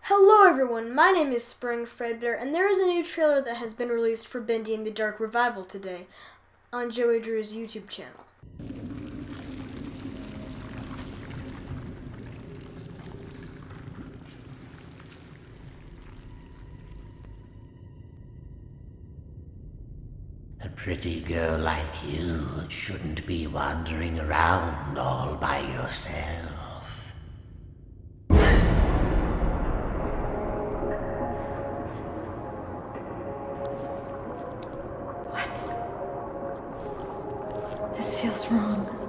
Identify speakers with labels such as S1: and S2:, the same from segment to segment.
S1: Hello everyone, my name is Spring Fredbear, and there is a new trailer that has been released for Bendy and the Dark Revival today on Joey Drew's YouTube channel.
S2: A pretty girl like you shouldn't be wandering around all by yourself.
S3: What? This feels wrong.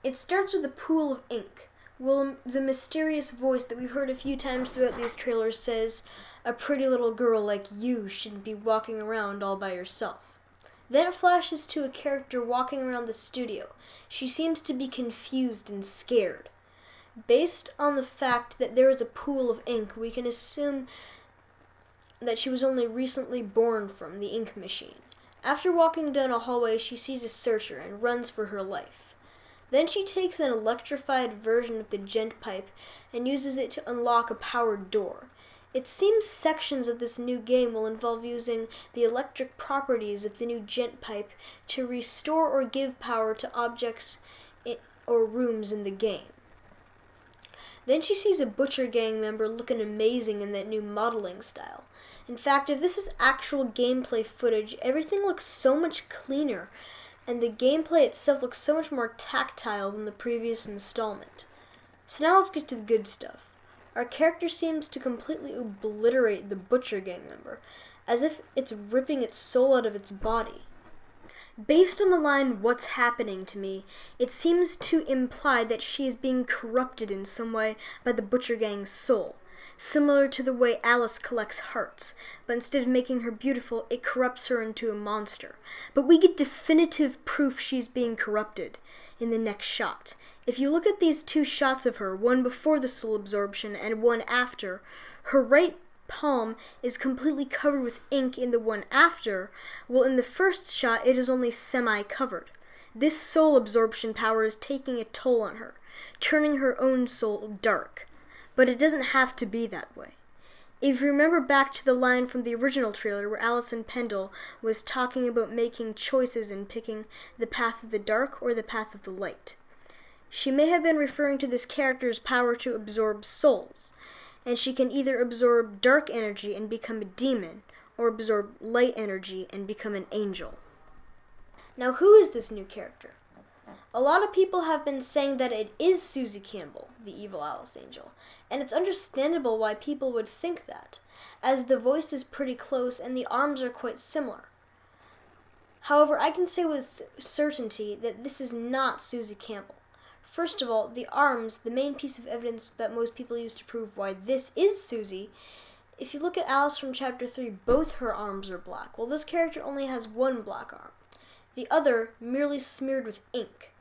S1: It starts with a pool of ink. Well, the mysterious voice that we've heard a few times throughout these trailers says, "A pretty little girl like you shouldn't be walking around all by yourself." Then it flashes to a character walking around the studio. She seems to be confused and scared. Based on the fact that there is a pool of ink, we can assume that she was only recently born from the ink machine. After walking down a hallway, she sees a searcher and runs for her life. Then she takes an electrified version of the gent pipe and uses it to unlock a powered door. It seems sections of this new game will involve using the electric properties of the new gent pipe to restore or give power to objects or rooms in the game. Then she sees a butcher gang member looking amazing in that new modeling style. In fact, if this is actual gameplay footage, everything looks so much cleaner, and the gameplay itself looks so much more tactile than the previous installment. So now let's get to the good stuff. Our character seems to completely obliterate the butcher gang member, as if it's ripping its soul out of its body. Based on the line, "What's happening to me?" it seems to imply that she is being corrupted in some way by the butcher gang's soul, similar to the way Alice collects hearts, but instead of making her beautiful, it corrupts her into a monster. But we get definitive proof she's being corrupted in the next shot. If you look at these two shots of her, one before the soul absorption and one after, her right palm is completely covered with ink in the one after, while in the first shot it is only semi-covered. This soul absorption power is taking a toll on her, turning her own soul dark. But it doesn't have to be that way. If you remember back to the line from the original trailer where Alison Pendle was talking about making choices and picking the path of the dark or the path of the light, she may have been referring to this character's power to absorb souls, and she can either absorb dark energy and become a demon, or absorb light energy and become an angel. Now, who is this new character? A lot of people have been saying that it is Susie Campbell, the evil Alice Angel, and it's understandable why people would think that, as the voice is pretty close and the arms are quite similar. However, I can say with certainty that this is not Susie Campbell. First of all, the arms, the main piece of evidence that most people use to prove why this is Susie. If you look at Alice from Chapter 3, both her arms are black, while this character only has one black arm, the other merely smeared with ink.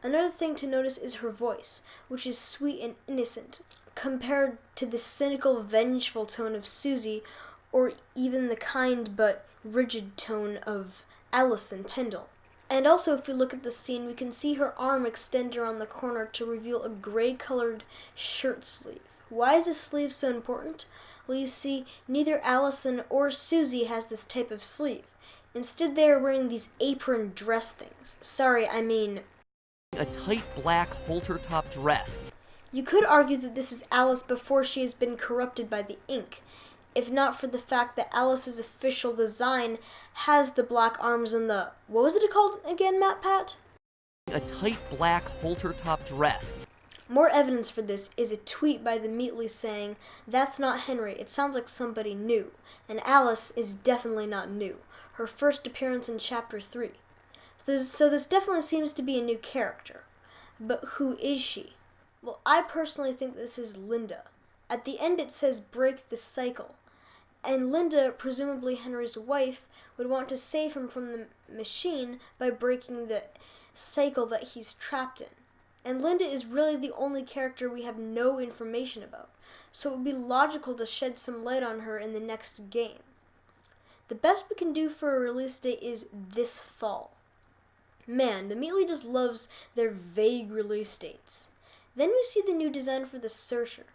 S1: Another thing to notice is her voice, which is sweet and innocent, compared to the cynical, vengeful tone of Susie, or even the kind but rigid tone of Alison Pendle. And also, if we look at the scene, we can see her arm extend around the corner to reveal a gray-colored shirt sleeve. Why is this sleeve so important? Well, you see, neither Allison or Susie has this type of sleeve. Instead, they are wearing these apron dress things. Sorry, I mean...
S4: a tight black halter-top dress.
S1: You could argue that this is Alice before she has been corrupted by the ink, if not for the fact that Alice's official design has the black arms and the... What was it called again, MatPat?
S4: A tight black halter-top dress.
S1: More evidence for this is a tweet by the Meatley saying, "That's not Henry, it sounds like somebody new." And Alice is definitely not new. Her first appearance in Chapter 3. So this definitely seems to be a new character. But who is she? Well, I personally think this is Linda. At the end it says break the cycle. And Linda, presumably Henry's wife, would want to save him from the machine by breaking the cycle that he's trapped in. And Linda is really the only character we have no information about, so it would be logical to shed some light on her in the next game. The best we can do for a release date is this fall. Man, the Meatley just loves their vague release dates. Then we see the new design for the Searcher,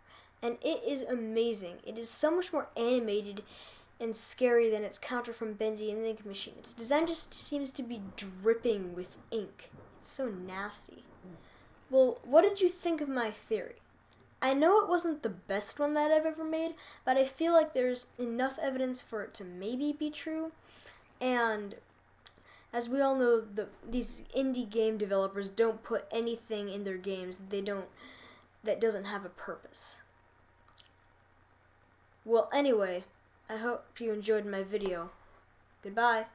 S1: and it is amazing. It is so much more animated and scary than its counter from Bendy and the Ink Machine. Its design just seems to be dripping with ink. It's so nasty. Well, what did you think of my theory? I know it wasn't the best one that I've ever made, but I feel like there's enough evidence for it to maybe be true. And as we all know, these indie game developers don't put anything in their games that doesn't have a purpose. Well, anyway, I hope you enjoyed my video. Goodbye.